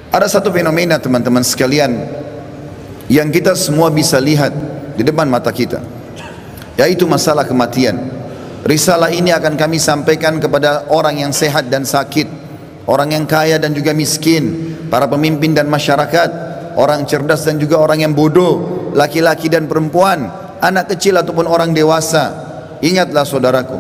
Ada satu fenomena teman-teman sekalian yang kita semua bisa lihat di depan mata kita, yaitu masalah kematian. Risalah ini akan kami sampaikan kepada orang yang sehat dan sakit, orang yang kaya dan juga miskin, para pemimpin dan masyarakat, orang cerdas dan juga orang yang bodoh, laki-laki dan perempuan, anak kecil ataupun orang dewasa. Ingatlah saudaraku,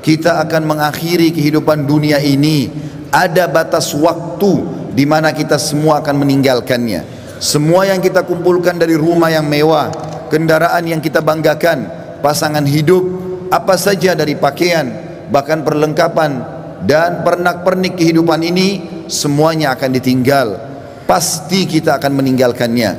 kita akan mengakhiri kehidupan dunia ini. Ada batas waktu di mana kita semua akan meninggalkannya. Semua yang kita kumpulkan dari rumah yang mewah, kendaraan yang kita banggakan, pasangan hidup, apa saja dari pakaian, bahkan perlengkapan dan pernak-pernik kehidupan ini, semuanya akan ditinggal. Pasti kita akan meninggalkannya.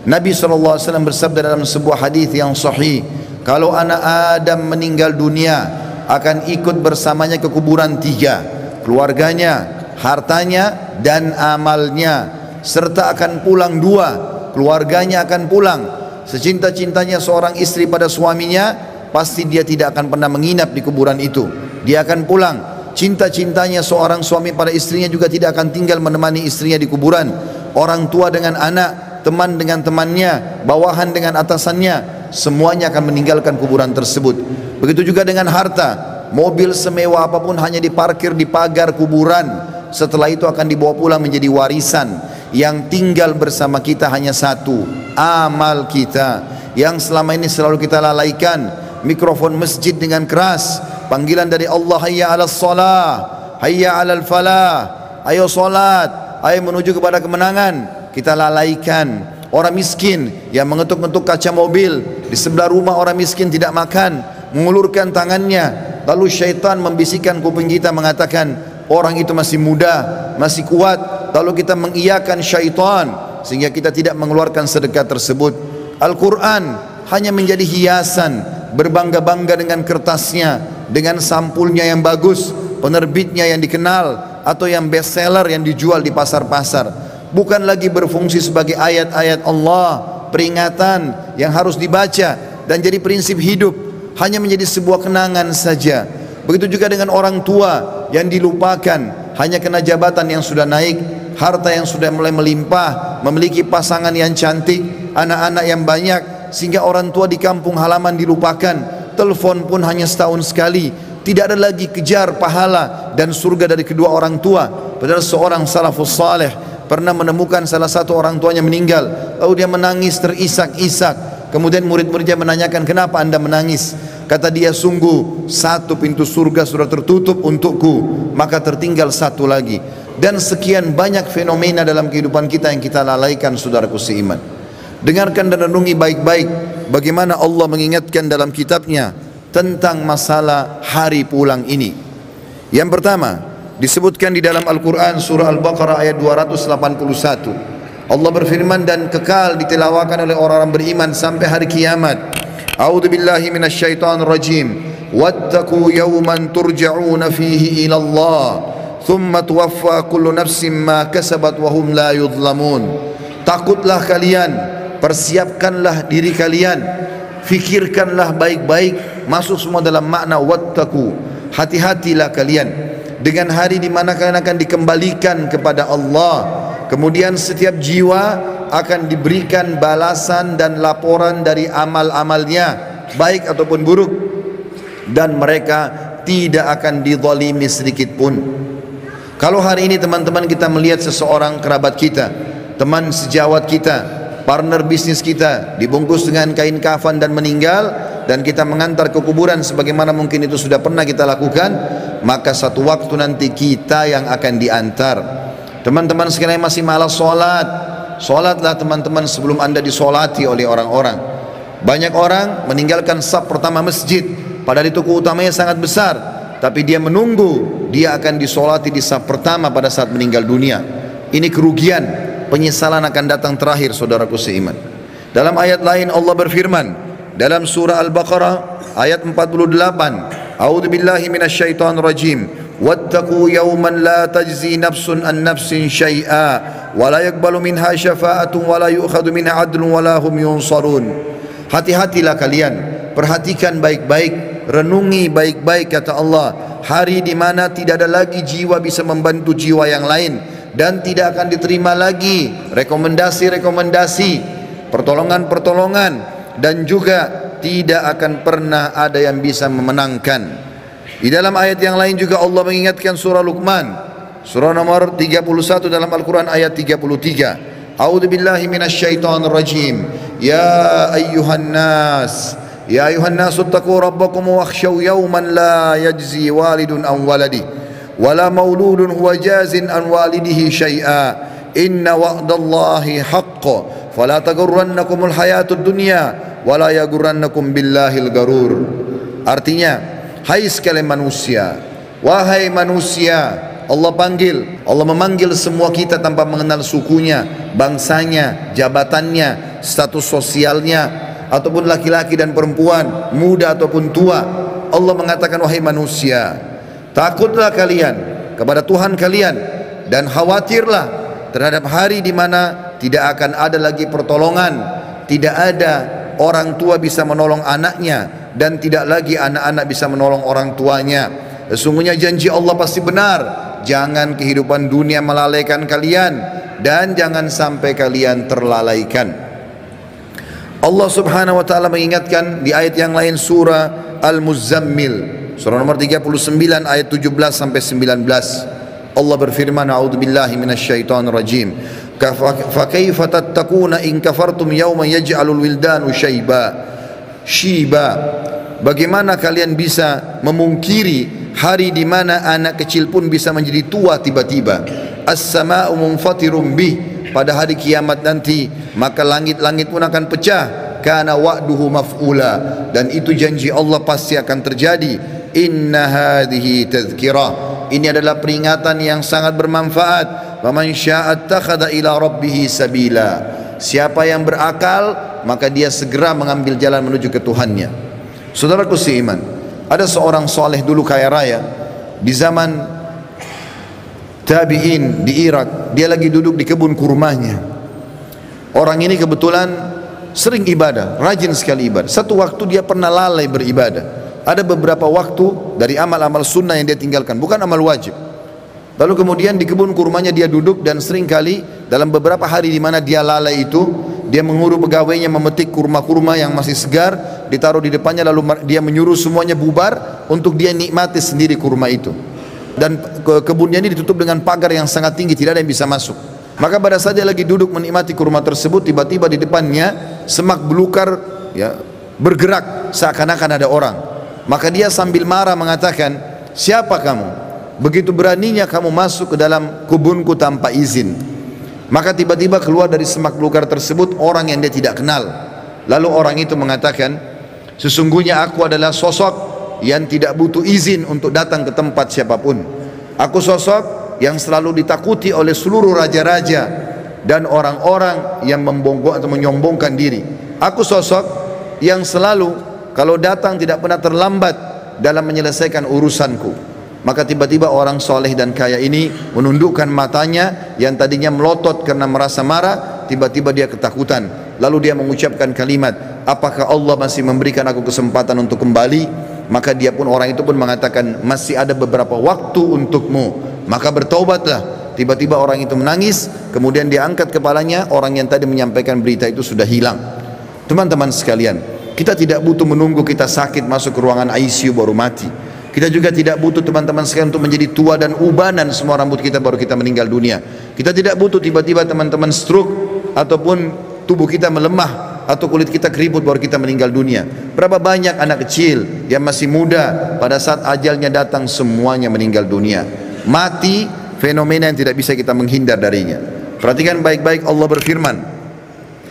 Nabi SAW bersabda dalam sebuah hadis yang sahih, kalau anak Adam meninggal dunia, akan ikut bersamanya ke kuburan tiga: keluarganya, hartanya, dan amalnya. Serta akan pulang dua, keluarganya akan pulang. Secinta-cintanya seorang istri pada suaminya, pasti dia tidak akan pernah menginap di kuburan itu, dia akan pulang. Cinta-cintanya seorang suami pada istrinya juga tidak akan tinggal menemani istrinya di kuburan. Orang tua dengan anak, teman dengan temannya, bawahan dengan atasannya, semuanya akan meninggalkan kuburan tersebut. Begitu juga dengan harta. Mobil semewah apapun hanya diparkir di pagar kuburan, setelah itu akan dibawa pulang menjadi warisan. Yang tinggal bersama kita hanya satu, amal kita, yang selama ini selalu kita lalaikan. Mikrofon masjid dengan keras, panggilan dari Allah, hayya 'alas shalah, hayya 'alal falah, ayo salat, ayo menuju kepada kemenangan, kita lalaikan. Orang miskin yang mengetuk-ngetuk kaca mobil, di sebelah rumah orang miskin tidak makan, mengulurkan tangannya, lalu syaitan membisikkan kuping kita mengatakan, orang itu masih muda, masih kuat. Lalu kita mengiyakan syaitan sehingga kita tidak mengeluarkan sedekah tersebut. Al-Quran hanya menjadi hiasan, berbangga-bangga dengan kertasnya, dengan sampulnya yang bagus, penerbitnya yang dikenal, atau yang bestseller yang dijual di pasar-pasar. Bukan lagi berfungsi sebagai ayat-ayat Allah, peringatan yang harus dibaca dan jadi prinsip hidup, hanya menjadi sebuah kenangan saja. Begitu juga dengan orang tua yang dilupakan, hanya kena jabatan yang sudah naik, harta yang sudah mulai melimpah, memiliki pasangan yang cantik, anak-anak yang banyak, sehingga orang tua di kampung halaman dilupakan. Telepon pun hanya setahun sekali. Tidak ada lagi kejar pahala dan surga dari kedua orang tua. Padahal seorang salafus saleh pernah menemukan salah satu orang tuanya meninggal, lalu dia menangis terisak-isak. Kemudian murid-muridnya menanyakan, kenapa anda menangis? Kata dia, sungguh satu pintu surga sudah tertutup untukku, maka tertinggal satu lagi. Dan sekian banyak fenomena dalam kehidupan kita yang kita lalaikan, saudaraku seiman. Dengarkan dan renungi baik-baik bagaimana Allah mengingatkan dalam kitabnya tentang masalah hari pulang ini. Yang pertama disebutkan di dalam Al-Quran surah Al-Baqarah ayat 281. Allah berfirman, dan kekal ditilawakan oleh orang-orang beriman sampai hari kiamat. A'udzu billahi minasyaitonir rajim. Wattaqu yawman turja'una fihi ila Allah, thumma tuwaffa kullu nafsin ma kasabat wa hum la yudhlamun. Takutlah kalian, persiapkanlah diri kalian, fikirkanlah baik-baik, masuk semua dalam makna wattaqu. Hati-hatilah kalian dengan hari di mana kalian akan dikembalikan kepada Allah. Kemudian setiap jiwa akan diberikan balasan dan laporan dari amal-amalnya, baik ataupun buruk, dan mereka tidak akan dizalimi sedikit pun. Kalau hari ini teman-teman kita melihat seseorang kerabat kita, teman sejawat kita, partner bisnis kita dibungkus dengan kain kafan dan meninggal, dan kita mengantar ke kuburan sebagaimana mungkin itu sudah pernah kita lakukan, maka satu waktu nanti kita yang akan diantar. Teman-teman sekalian masih malas sholat, sholatlah teman-teman sebelum anda disolati oleh orang-orang. Banyak orang meninggalkan saf pertama masjid, padahal itu keutamanya sangat besar, tapi dia menunggu dia akan disolati di saf pertama pada saat meninggal dunia. Ini kerugian, penyesalan akan datang terakhir, saudaraku seiman. Dalam ayat lain Allah berfirman dalam surah Al-Baqarah ayat 48, A'udzu billahi minasyaitonir rajim. Wattaqu yawman la tajzi nafsun an nafsin syai'a wa la yaqbalu minha syafa'atun wa la yu'khadhu minha 'adlun wa la hum yunsarun. Hati-hatilah kalian, perhatikan baik-baik, renungi baik-baik, kata Allah, hari di mana tidak ada lagi jiwa bisa membantu jiwa yang lain, dan tidak akan diterima lagi rekomendasi-rekomendasi, pertolongan-pertolongan, dan juga tidak akan pernah ada yang bisa memenangkan. Di dalam ayat yang lain juga Allah mengingatkan surah Luqman, surah nomor 31 dalam Al-Quran ayat 33. A'udzu billahi minasyaitonir rajim. Ya ayyuhan nas ittaqu rabbakum wakhshaw yawman la yajzi walidun an waladi wala mauludun huwa jazin an walidihi syai'a inna wa'dallahi haqqun fala taghurrannakumul hayatud dunya wala yaghurrannakum billahil garur. Artinya, hai sekalian manusia, wahai manusia, Allah memanggil semua kita tanpa mengenal sukunya, bangsanya, jabatannya, status sosialnya, ataupun laki-laki dan perempuan, muda ataupun tua. Allah mengatakan, wahai manusia, takutlah kalian kepada Tuhan kalian dan khawatirlah terhadap hari di mana tidak akan ada lagi pertolongan, tidak ada orang tua bisa menolong anaknya, dan tidak lagi anak-anak bisa menolong orang tuanya. Sesungguhnya janji Allah pasti benar. Jangan kehidupan dunia melalaikan kalian, dan jangan sampai kalian terlalaikan. Allah subhanahu wa ta'ala mengingatkan di ayat yang lain, surah Al-Muzammil, surah nomor 39 ayat 17 sampai 19. Allah berfirman, a'udzubillahi minasyaitonir rajim. Fa kaifa tattaquna in kafartum yawman yaj'alul wildanu shiba. Bagaimana kalian bisa memungkiri hari di mana anak kecil pun bisa menjadi tua tiba-tiba? As-sama'u munfatirum bih, pada hari kiamat nanti maka langit-langit pun akan pecah. Kana wa'duhu maf'ula, dan itu janji Allah pasti akan terjadi. Inna hadhihi tadhkirah, ini adalah peringatan yang sangat bermanfaat. Faman syaa'a attakhadha ila rabbih sabila, siapa yang berakal maka dia segera mengambil jalan menuju ke Tuhannya. Saudaraku seiman, ada seorang soleh dulu kaya raya di zaman tabi'in di Irak. Dia lagi duduk di kebun kurmanya. Orang ini kebetulan sering ibadah, rajin sekali ibadah. Satu waktu dia pernah lalai beribadah. Ada beberapa waktu dari amal-amal sunnah yang dia tinggalkan, bukan amal wajib. Lalu kemudian di kebun kurmanya dia duduk, dan seringkali dalam beberapa hari di mana dia lalai itu, dia mengurus pegawainya memetik kurma-kurma yang masih segar, ditaruh di depannya, lalu dia menyuruh semuanya bubar untuk dia nikmati sendiri kurma itu. Dan kebunnya ini ditutup dengan pagar yang sangat tinggi, tidak ada yang bisa masuk. Maka pada saat dia lagi duduk menikmati kurma tersebut, tiba-tiba di depannya semak belukar ya, bergerak seakan-akan ada orang. Maka dia sambil marah mengatakan, siapa kamu? Begitu beraninya kamu masuk ke dalam kebunku tanpa izin. Maka tiba-tiba keluar dari semak belukar tersebut orang yang dia tidak kenal. Lalu orang itu mengatakan, sesungguhnya aku adalah sosok yang tidak butuh izin untuk datang ke tempat siapapun. Aku sosok yang selalu ditakuti oleh seluruh raja-raja dan orang-orang yang membongkok atau menyombongkan diri. Aku sosok yang selalu kalau datang tidak pernah terlambat dalam menyelesaikan urusanku. Maka tiba-tiba orang soleh dan kaya ini menundukkan matanya yang tadinya melotot karena merasa marah, tiba-tiba dia ketakutan. Lalu dia mengucapkan kalimat, apakah Allah masih memberikan aku kesempatan untuk kembali? Maka dia pun, orang itu pun mengatakan, masih ada beberapa waktu untukmu, maka bertaubatlah. Tiba-tiba orang itu menangis, kemudian dia angkat kepalanya, orang yang tadi menyampaikan berita itu sudah hilang. Teman-teman sekalian, kita tidak butuh menunggu kita sakit masuk ke ruangan ICU baru mati. Kita juga tidak butuh teman-teman sekalian untuk menjadi tua dan ubanan semua rambut kita baru kita meninggal dunia. Kita tidak butuh tiba-tiba teman-teman stroke ataupun tubuh kita melemah atau kulit kita keriput baru kita meninggal dunia. Berapa banyak anak kecil yang masih muda pada saat ajalnya datang semuanya meninggal dunia. Mati fenomena yang tidak bisa kita menghindar darinya. Perhatikan baik-baik, Allah berfirman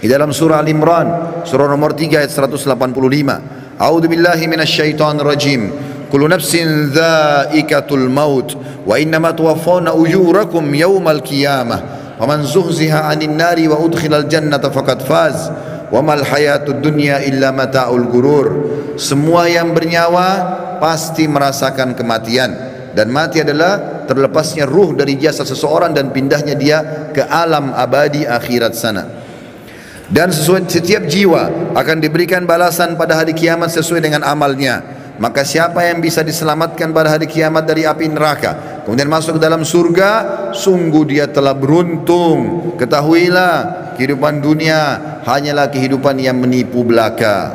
di dalam surah Al-Imran, surah nomor 3 ayat 185. A'udzubillahi minasyaitonir rajim. Kullu nafsin dha'iqatul maut wa innama tuwaffawna ujurakum yawmal qiyamah wa man zuhziha 'anil nari wa udkhilal jannata faqad faz wa mal hayatud dunya illa mata'ul gurur. Semua yang bernyawa pasti merasakan kematian, dan mati adalah terlepasnya ruh dari jasad seseorang dan pindahnya dia ke alam abadi akhirat sana. Dan setiap jiwa akan diberikan balasan pada hari kiamat sesuai dengan amalnya. Maka siapa yang bisa diselamatkan pada hari kiamat dari api neraka, kemudian masuk ke dalam surga, sungguh dia telah beruntung. Ketahuilah, kehidupan dunia hanyalah kehidupan yang menipu belaka.